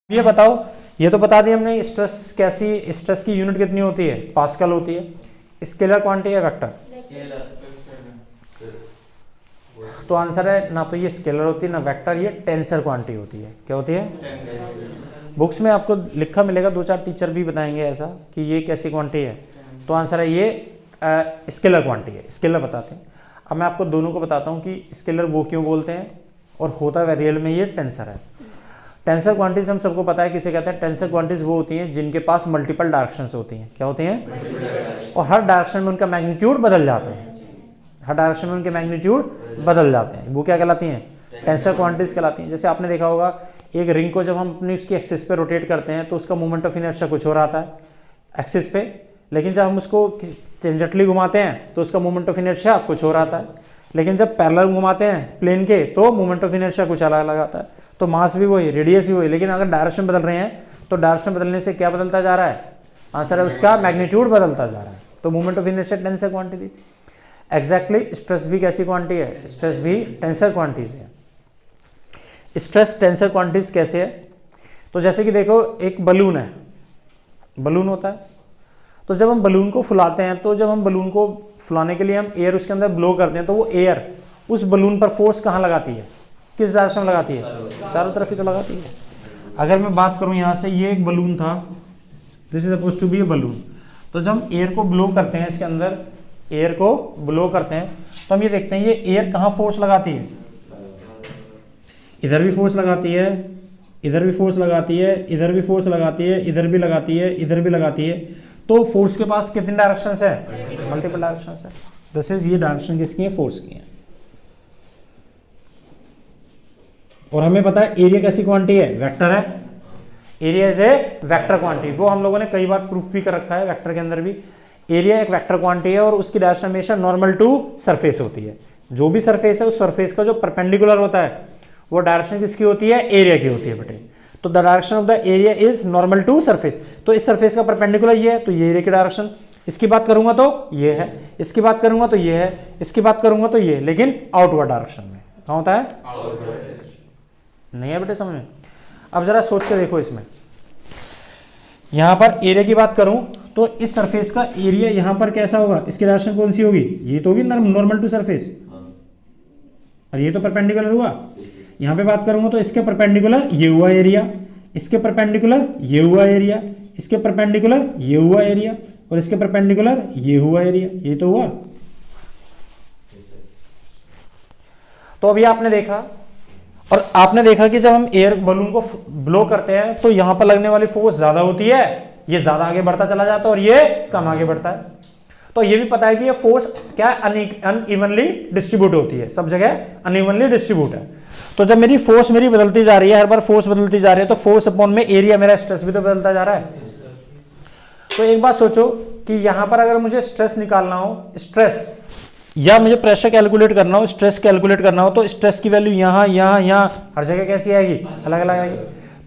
ये बताओ, ये तो बता दिया हमने स्ट्रेस कैसी, स्ट्रेस की यूनिट कितनी होती है, पास्कल होती है। स्केलर क्वांटिटी है वेक्टर, तो आंसर है ना तो ये स्केलर होती है ना वेक्टर, ये टेंसर क्वांटिटी होती है। क्या होती है? बुक्स में आपको लिखा मिलेगा, 2-4 टीचर भी बताएंगे ऐसा कि ये कैसी क्वांटिटी है, तो आंसर है ये स्केलर क्वांटिटी है, स्केलर बताते हैं। अब मैं आपको दोनों को बताता हूँ कि स्केलर वो क्यों बोलते हैं और होता है रियल में ये टेंसर है। टेंसर क्वांटिटीज हम सबको पता है किसे कहते हैं। टेंसर क्वांटिटीज वो होती हैं जिनके पास मल्टीपल डायरेक्शंस होती हैं। क्या होती हैं? और हर डायरेक्शन में उनका मैग्नीट्यूड बदल जाते हैं, हर डायरेक्शन में उनके मैग्नीट्यूड बदल जाते हैं, वो क्या कहलाती हैं? टेंसर क्वांटिटीज कहलाती हैं। जैसे आपने देखा होगा एक रिंग को जब हम अपनी उसकी एक्सिस पे रोटेट करते हैं तो उसका मोमेंट ऑफ इनर्शिया कुछ और आता है एक्सिस पे, लेकिन जब हम उसको टेंजेंटली घुमाते हैं तो उसका मोमेंट ऑफ इनर्शिया कुछ और आता है, लेकिन जब पैरेलल घुमाते हैं प्लेन के तो मोमेंट ऑफ इनर्शिया कुछ अलग अलग आता है। तो मास भी वही, रेडियस भी वही, लेकिन अगर डायरेक्शन बदल रहे हैं तो डायरेक्शन बदलने से क्या बदलता जा रहा है? आंसर है उसका मैग्नीट्यूड बदलता जा रहा है। तो moment of inertia tensor quantity. Exactly stress भी कैसी क्वांटिटी है? स्ट्रेस भी टेंसर क्वांटिटीज है। स्ट्रेस टेंसर क्वांटिटीज कैसे है? तो जैसे कि देखो एक बलून है, बलून होता है, तो जब हम बलून को फुलाते हैं तो जब हम बलून को फुलाने के लिए हम एयर उसके अंदर ब्लो करते हैं तो वो एयर उस बलून पर फोर्स कहाँ लगाती है? किस डायरेक्शन में लगाती है? चारों तरफ ही तो लगाती है। अगर मैं बात करूं यहाँ से, ये एक बलून था, this is suppose to be a balloon, तो जब हम एयर को ब्लो करते हैं, इसके अंदर एयर को ब्लो करते हैं तो हम ये देखते हैं ये एयर कहाँ फोर्स लगाती है? इधर भी फोर्स लगाती है, इधर भी फोर्स लगाती है, इधर भी फोर्स लगाती है, इधर भी लगाती है, इधर भी लगाती है। तो फोर्स के पास कितने डायरेक्शंस है? मल्टीपल डायरेक्शंस है। दिस इज ये डायरेक्शन किसकी है? फोर्स की है। और हमें पता है एरिया कैसी क्वांटिटी है? वेक्टर है। Area is a vector quantity, वो हम लोगों ने कई बार प्रूफ भी कर रखा है। वेक्टर के अंदर भी एरिया एक वेक्टर क्वांटिटी है और उसकी डायरेक्शन हमेशा नॉर्मल टू सरफेस होती है। जो भी सरफेस है उस सरफेस का जो परपेंडिकुलर होता है वो डायरेक्शन किसकी होती है? एरिया की होती है बेटे। तो the direction of the area is normal to surface. तो इस सरफेस का परपेंडिकुलर ये है तो ये एरिया की डायरेक्शन। इसकी बात करूंगा तो ये है, इसकी बात करूंगा तो ये है, इसकी बात करूंगा तो ये, लेकिन आउटवर्ड डायरेक्शन में कहाँ होता है? नहीं है बेटे समझ में? अब जरा सोच के देखो, इसमें यहां पर एरिया की बात करूं तो इस सरफेस का एरिया यहां पर कैसा होगा? इसकी डायरेक्शन कौन सी होगी? ये तो होगी नॉर्मल टू सरफेस, और ये तो परपेंडिकुलर हुआ। यहां पे बात करूंगा तो इसके परपेंडिकुलर ये हुआ एरिया, इसके परपेंडिकुलर ये हुआ एरिया, इसके परपेंडिकुलर ये हुआ एरिया, और इसके परपेंडिकुलर ये हुआ एरिया। ये तो हुआ। तो अभी आपने देखा, और आपने देखा कि जब हम एयर बलून को ब्लो करते हैं तो यहां पर लगने वाली फोर्स ज्यादा होती है, ये ज्यादा आगे बढ़ता चला जाता है और ये कम आगे बढ़ता है। तो ये भी पता है कि ये फोर्स क्या अनइवनली डिस्ट्रीब्यूट होती है, सब जगह अनइवनली डिस्ट्रीब्यूट है। तो जब मेरी फोर्स मेरी बदलती जा रही है, हर बार फोर्स बदलती जा रही है, तो फोर्स अपॉन में एरिया मेरा स्ट्रेस भी तो बदलता जा रहा है। तो एक बात सोचो कि यहां पर अगर मुझे स्ट्रेस निकालना हो, स्ट्रेस या मुझे प्रेशर कैलकुलेट करना हो, स्ट्रेस कैलकुलेट करना हो, तो स्ट्रेस की वैल्यू यहां यहां यहां हर जगह कैसी आएगी? अलग अलग आएगी।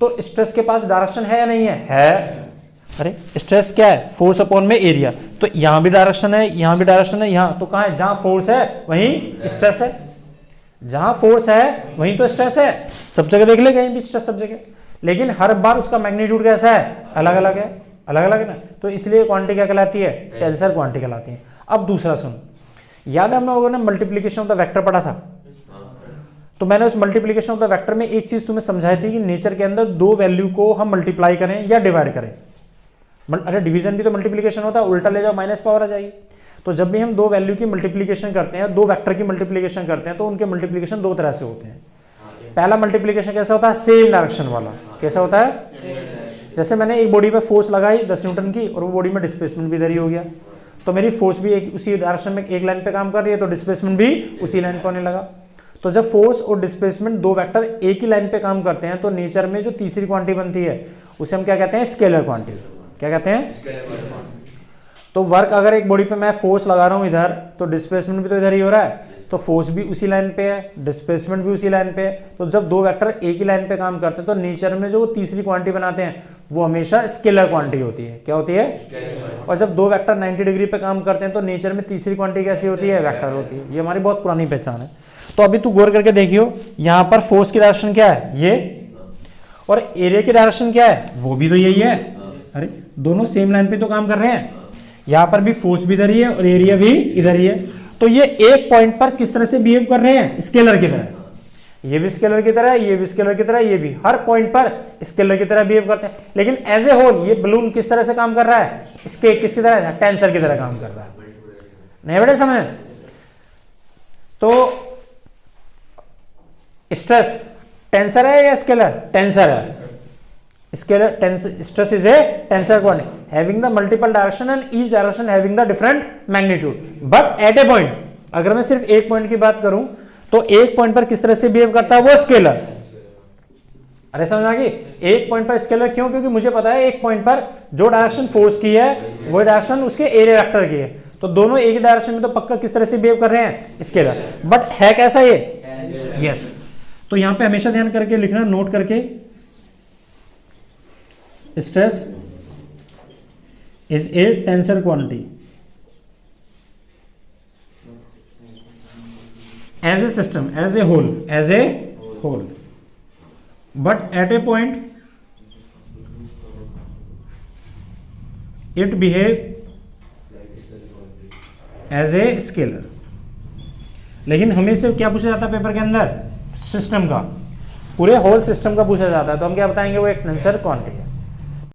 तो स्ट्रेस के पास डायरेक्शन है या नहीं है? है। अरे स्ट्रेस क्या है? फोर्स अपॉन में एरिया। तो यहां भी डायरेक्शन है, यहां भी डायरेक्शन है, यहां तो कहां है? जहां फोर्स है वहीं स्ट्रेस है, जहां फोर्स है वहीं तो स्ट्रेस है। सब जगह देख ले, कहीं भी स्ट्रेस सब जगह, लेकिन हर बार उसका मैग्नीट्यूड कैसा है? अलग अलग है, अलग अलग है ना। तो इसलिए क्वांटिटी क्या कहलाती है? टेंसर क्वांटिटी कहलाती है। अब दूसरा सुन, याद है हम लोगों ने मल्टीप्लीकेशन ऑफ द वेक्टर पढ़ा था? तो मैंने उस मल्टीप्लीकेशन ऑफ द वेक्टर में एक चीज तुम्हें समझाई थी कि नेचर के अंदर दो वैल्यू को हम मल्टीप्लाई करें या डिवाइड करें। अरे डिवीजन भी तो मल्टीप्लीकेशन होता है, उल्टा ले जाओ माइनस पावर आ जाएगी। तो जब भी हम दो वैल्यू की मल्टीप्लीकेशन करते हैं, दो वेक्टर की मल्टीप्लीकेशन करते हैं, तो उनके मल्टीप्लीकेशन दो तरह से होते हैं। पहला मल्टीप्लीकेशन कैसा होता है? सेम डायरेक्शन वाला। कैसा होता है? जैसे मैंने एक बॉडी पे फोर्स लगाई 10 न्यूटन की और वो बॉडी में डिस्प्लेसमेंट भी इधर ही हो गया, तो मेरी फोर्स भी उसी डायरेक्शन में एक लाइन पे काम कर रही है, तो डिस्प्लेसमेंट भी उसी लाइन पे होने लगा। तो जब फोर्स और डिस्प्लेसमेंट दो वेक्टर एक ही लाइन पे काम करते हैं तो नेचर में जो तीसरी क्वांटिटी बनती है उसे हम क्या कहते हैं? Scalar quantity. क्या कहते हैं? तो वर्क अगर एक बॉडी पे मैं फोर्स लगा रहा हूं इधर, तो डिस्प्लेसमेंट भी तो इधर ही हो रहा है, तो फोर्स भी उसी लाइन पे है, डिस्प्लेसमेंट भी उसी लाइन पे है। तो जब दो वेक्टर एक ही लाइन पे काम करते हैं तो नेचर में जो तीसरी क्वांटिटी बनाते हैं वो हमेशा स्केलर क्वांटिटी होती है। क्या होती है? और जब दो वेक्टर 90 डिग्री पे काम करते हैं तो नेचर में तीसरी क्वांटिटी कैसी होती है? वेक्टर होती है। ये हमारी बहुत पुरानी पहचान है। तो अभी तू गौर करके देखियो, यहां पर फोर्स की डायरेक्शन क्या है? ये, और एरिया की डायरेक्शन क्या है, वो भी तो यही है। अरे दोनों सेम लाइन पे तो काम कर रहे हैं, यहां पर भी फोर्स भी इधर ही है और एरिया भी इधर ही है। तो ये एक पॉइंट पर किस तरह से बिहेव कर रहे हैं, स्केलर की तरह। ये भी स्केलर की तरह, ये भी स्केलर की तरह, ये भी हर पॉइंट पर स्केलर की तरह बिहेव करते हैं। लेकिन एज ए होल ये बलून किस तरह से काम कर रहा है, इसके किसकी तरह, टेंसर की तरह काम कर रहा है। नहीं बेटे समझ? तो स्ट्रेस टेंसर है या स्केलर, टेंसर है। Scalar tensor, stress is a tensor quantity having the multiple direction and each direction having the different magnitude, but at a point. अगर मैं सिर्फ एक पॉइंट की बात करूं तो एक पॉइंट पर किस तरह से बिहेव करता है, वो स्केलर। अरे समझ आ गई? एक पॉइंट पर स्केलर क्यों, क्योंकि मुझे पता है एक पॉइंट पर जो डायरेक्शन फोर्स की है वो डायरेक्शन उसके एरिया वेक्टर की है, तो दोनों एक ही डायरेक्शन में तो पक्का किस तरह से बिहेव कर रहे हैं, स्केलर। बट है कैसा ये, यस। तो यहां पे हमेशा ध्यान करके लिखना, नोट करके, stress is a tensor quantity as a system, as a whole, but at a point it behave as a scalar. लेकिन हमें से क्या पूछा जाता है पेपर के अंदर, सिस्टम का, पूरे होल सिस्टम का पूछा जाता है, तो हम क्या बताएंगे, वो एक टेंसर क्वांटिटी।